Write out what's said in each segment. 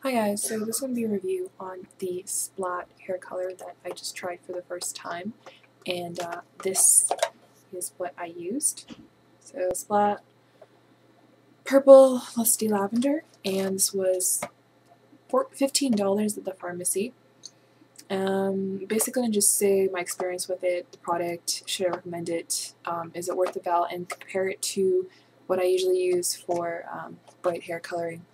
Hi guys, so this is going to be a review on the Splat hair color that I just tried for the first time, and this is what I used. So Splat Purple Lusty Lavender, and this was $15 at the pharmacy. Basically, I'm just say my experience with it, the product, should I recommend it, is it worth the bell, and compare it to what I usually use for bright hair coloring.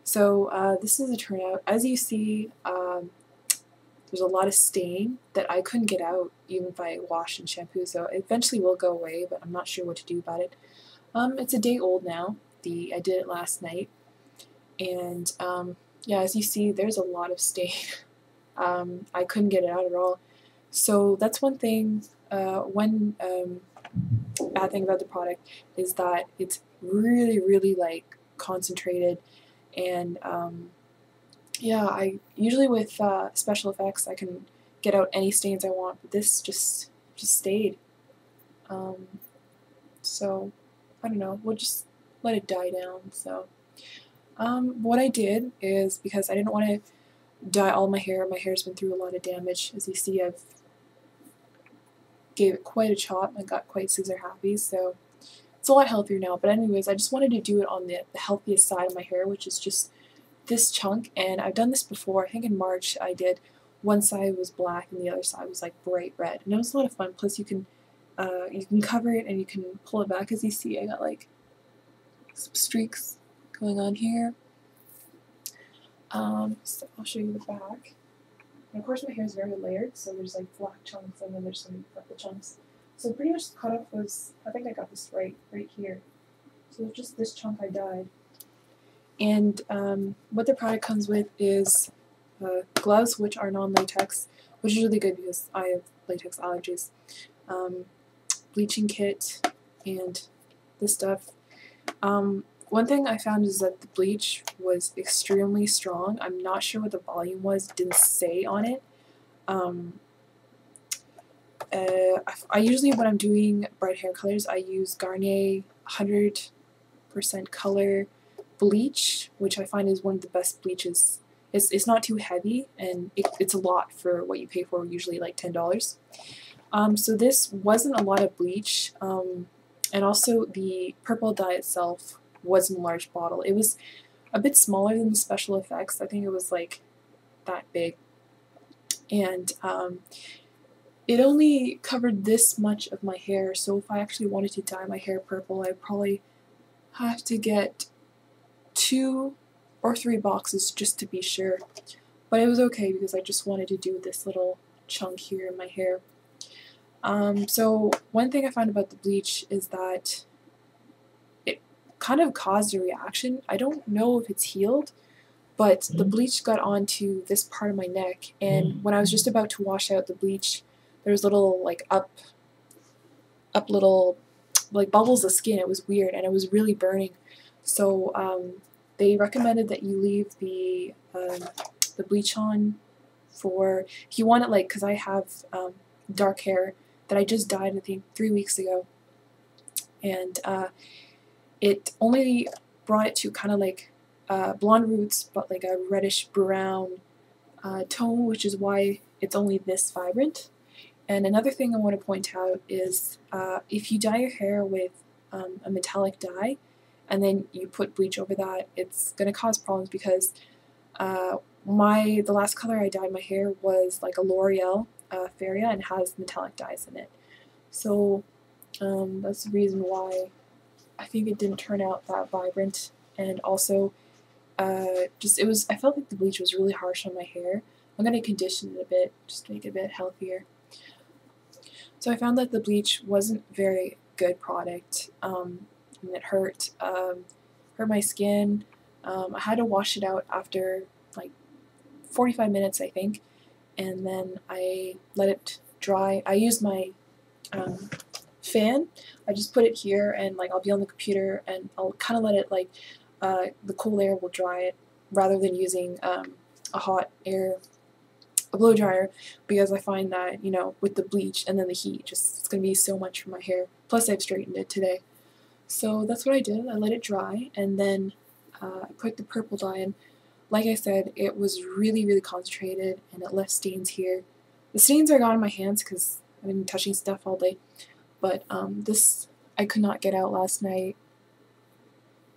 So this is a turnout. As you see, there's a lot of stain that I couldn't get out even if I wash and shampoo, so it eventually will go away, but I'm not sure what to do about it. It's a day old now. I did it last night, and yeah, as you see, there's a lot of stain. I couldn't get it out at all. So that's one thing. One bad thing about the product is that it's really like concentrated, and yeah, I usually with special effects I can get out any stains I want, but this just stayed. Um, so I don't know. We'll just let it die down. So what I did is, because I didn't want to dye all my hair. My hair's been through a lot of damage. As you see, I've gave it quite a chop. I got quite scissor happy, so it's a lot healthier now. But anyways, I just wanted to do it on the healthiest side of my hair, which is just this chunk. And I've done this before. I think in March I did. One side was black and the other side was like bright red, and it was a lot of fun. Plus you can cover it and you can pull it back. As you see, I got like some streaks going on here. So I'll show you the back. And of course my hair is very layered, so there's like black chunks and then there's some purple chunks. So pretty much the cutoff was, I think I got this right here. So just this chunk I dyed. And what the product comes with is gloves, which are non-latex, which is really good because I have latex allergies. Bleaching kit, and this stuff. One thing I found is that the bleach was extremely strong. I'm not sure what the volume was, it didn't say on it. I usually, when I'm doing bright hair colors, I use Garnier 100% color bleach, which I find is one of the best bleaches. It's not too heavy, and it's a lot for what you pay for, usually like $10. So this wasn't a lot of bleach, and also the purple dye itself wasn't a large bottle. It was a bit smaller than the special effects. I think it was like that big, and it only covered this much of my hair. So if I actually wanted to dye my hair purple, I'd probably have to get 2 or 3 boxes just to be sure. But it was okay because I just wanted to do this little chunk here in my hair. So one thing I found about the bleach is that it kind of caused a reaction. I don't know if it's healed, but the bleach got onto this part of my neck, and when I was just about to wash out the bleach, there was little like up little like bubbles of skin. It was weird, and it was really burning. So they recommended that you leave the bleach on for, if you want it, like, because I have dark hair that I just dyed I think 3 weeks ago, and it only brought it to kind of like blonde roots, but like a reddish brown tone, which is why it's only this vibrant. And another thing I want to point out is if you dye your hair with a metallic dye and then you put bleach over that, it's going to cause problems because the last color I dyed my hair was like a L'Oreal Feria, and has metallic dyes in it. So that's the reason why I think it didn't turn out that vibrant. And also I felt like the bleach was really harsh on my hair. I'm going to condition it a bit just to make it a bit healthier. So I found that the bleach wasn't very good product, and it hurt my skin. I had to wash it out after like 45 minutes, I think, and then I let it dry. I used my fan. I just put it here, and like I'll be on the computer, and I'll kind of let it like the cool air will dry it, rather than using a blow dryer, because I find that, with the bleach and then the heat, it's gonna be so much for my hair. Plus I've straightened it today. So that's what I did. I let it dry, and then I put the purple dye in. like I said, it was really, really concentrated, and it left stains here. The stains are gone in my hands because I've been touching stuff all day, but this I could not get out last night,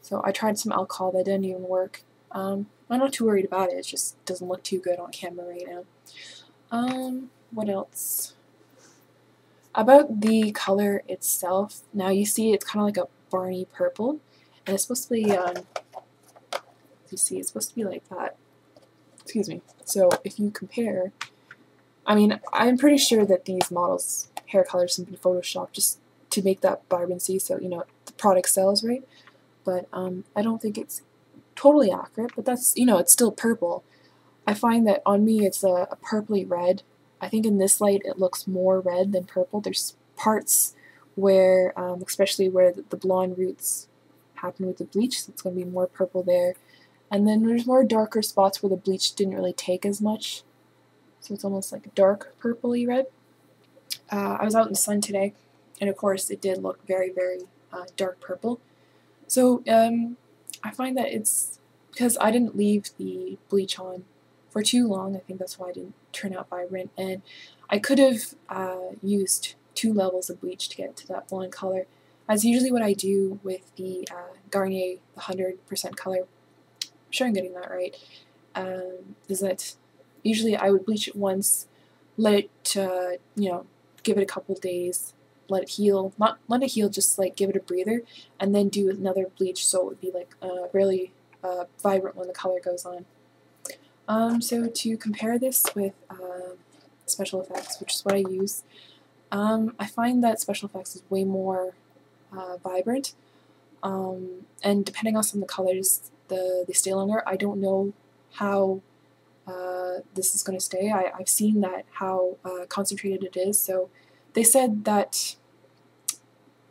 so I tried some alcohol that didn't even work. I'm not too worried about it, it just doesn't look too good on camera right now. What else? About the color itself, now you see it's kind of like a Barney purple, and it's supposed to be, you see, it's supposed to be like that. Excuse me. So if you compare, I mean, I'm pretty sure that these models' hair colors have been photoshopped just to make that vibrancy, so you know the product sells, right? But I don't think it's totally accurate. But that's, you know, it's still purple. I find that on me it's a purpley red. I think in this light it looks more red than purple. There's parts where, especially where the blonde roots happen with the bleach, so it's going to be more purple there. And then there's more darker spots where the bleach didn't really take as much, so it's almost like a dark purpley red. I was out in the sun today, and of course it did look very, very dark purple. So I find that it's because I didn't leave the bleach on for too long. I think that's why I didn't turn out vibrant, and I could have used 2 levels of bleach to get to that blonde color. That's usually what I do with the Garnier 100% color. I'm sure I'm getting that right. Is that usually I would bleach it once, let it, you know, give it a couple days, let it heal, not let it heal, just like give it a breather, and then do another bleach so it would be like really vibrant when the color goes on. So to compare this with special effects, which is what I use, I find that special effects is way more vibrant, and depending on some of the colors, they stay longer. I don't know how this is going to stay. I've seen that how concentrated it is, so they said that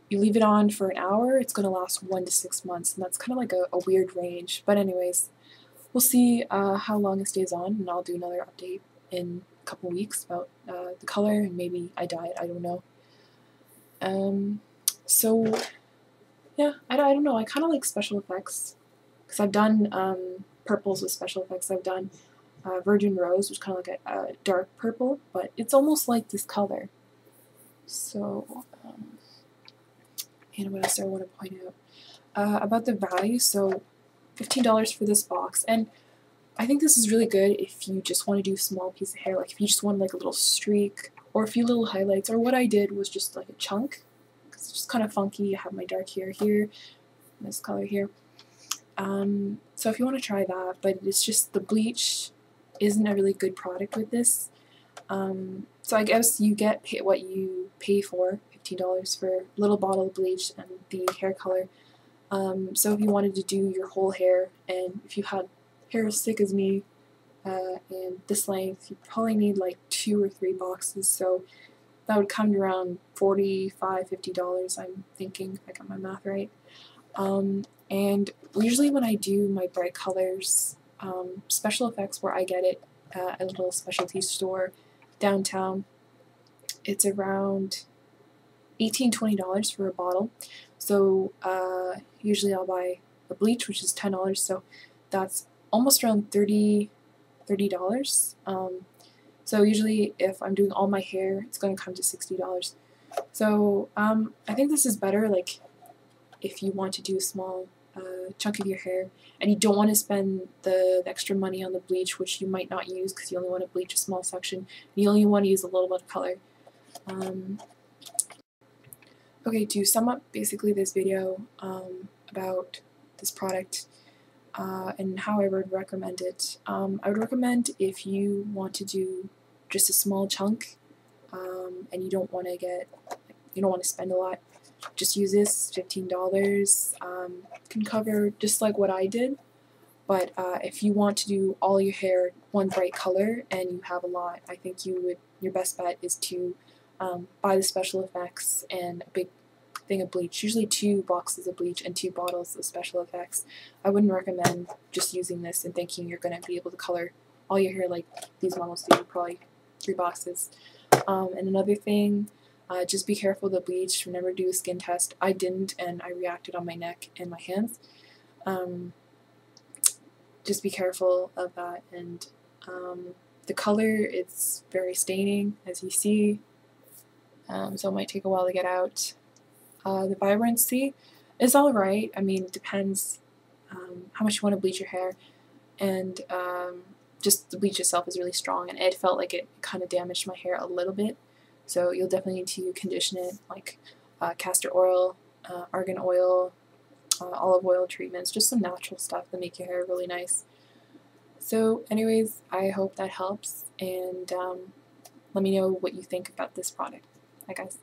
you leave it on for an hour, it's going to last 1 to 6 months, and that's kind of like a weird range. But anyways, we'll see how long it stays on, and I'll do another update in a couple weeks about the color, and maybe I dye it, I don't know. So yeah, I don't know, I kind of like special effects, because I've done purples with special effects. I've done Virgin Rose, which is kind of like a dark purple, but it's almost like this color. So, and what else do I want to point out? About the value, so $15 for this box, and I think this is really good if you just want to do a small piece of hair, like if you just want like a little streak, or a few little highlights, or what I did was just like a chunk, because it's just kind of funky. I have my dark hair here, this color here. So if you want to try that, but it's just the bleach isn't a really good product with this. So I guess you get what you pay for, $15 for a little bottle of bleach and the hair color. So if you wanted to do your whole hair, and if you had hair as thick as me and this length, you probably need like 2 or 3 boxes, so that would come to around $45, $50, I'm thinking, I got my math right. And usually when I do my bright colors, special effects where I get it at a little specialty store downtown, it's around $18, $20 for a bottle. So usually I'll buy the bleach, which is $10, so that's almost around $30. So usually if I'm doing all my hair, it's going to come to $60. So I think this is better, like if you want to do a small chunk of your hair and you don't want to spend the extra money on the bleach, which you might not use because you only want to bleach a small section, you only want to use a little bit of color. Okay, to sum up basically this video about this product and how I would recommend it, I would recommend if you want to do just a small chunk and you don't want to spend a lot, just use this. $15 can cover just like what I did. But if you want to do all your hair one bright color and you have a lot, I think your best bet is to buy the special effects and a big thing of bleach, usually 2 boxes of bleach and 2 bottles of special effects. I wouldn't recommend just using this and thinking you're going to be able to color all your hair like these models do, probably 3 boxes. And another thing, just be careful of the bleach. Never do a skin test. I didn't, and I reacted on my neck and my hands. just be careful of that. And the color, it's very staining, as you see, so it might take a while to get out. The vibrancy is alright. I mean, it depends how much you want to bleach your hair, and just the bleach itself is really strong, and it felt like it kind of damaged my hair a little bit, so you'll definitely need to condition it, like castor oil, argan oil, olive oil treatments, just some natural stuff that make your hair really nice. So anyways, I hope that helps, and let me know what you think about this product. Bye guys.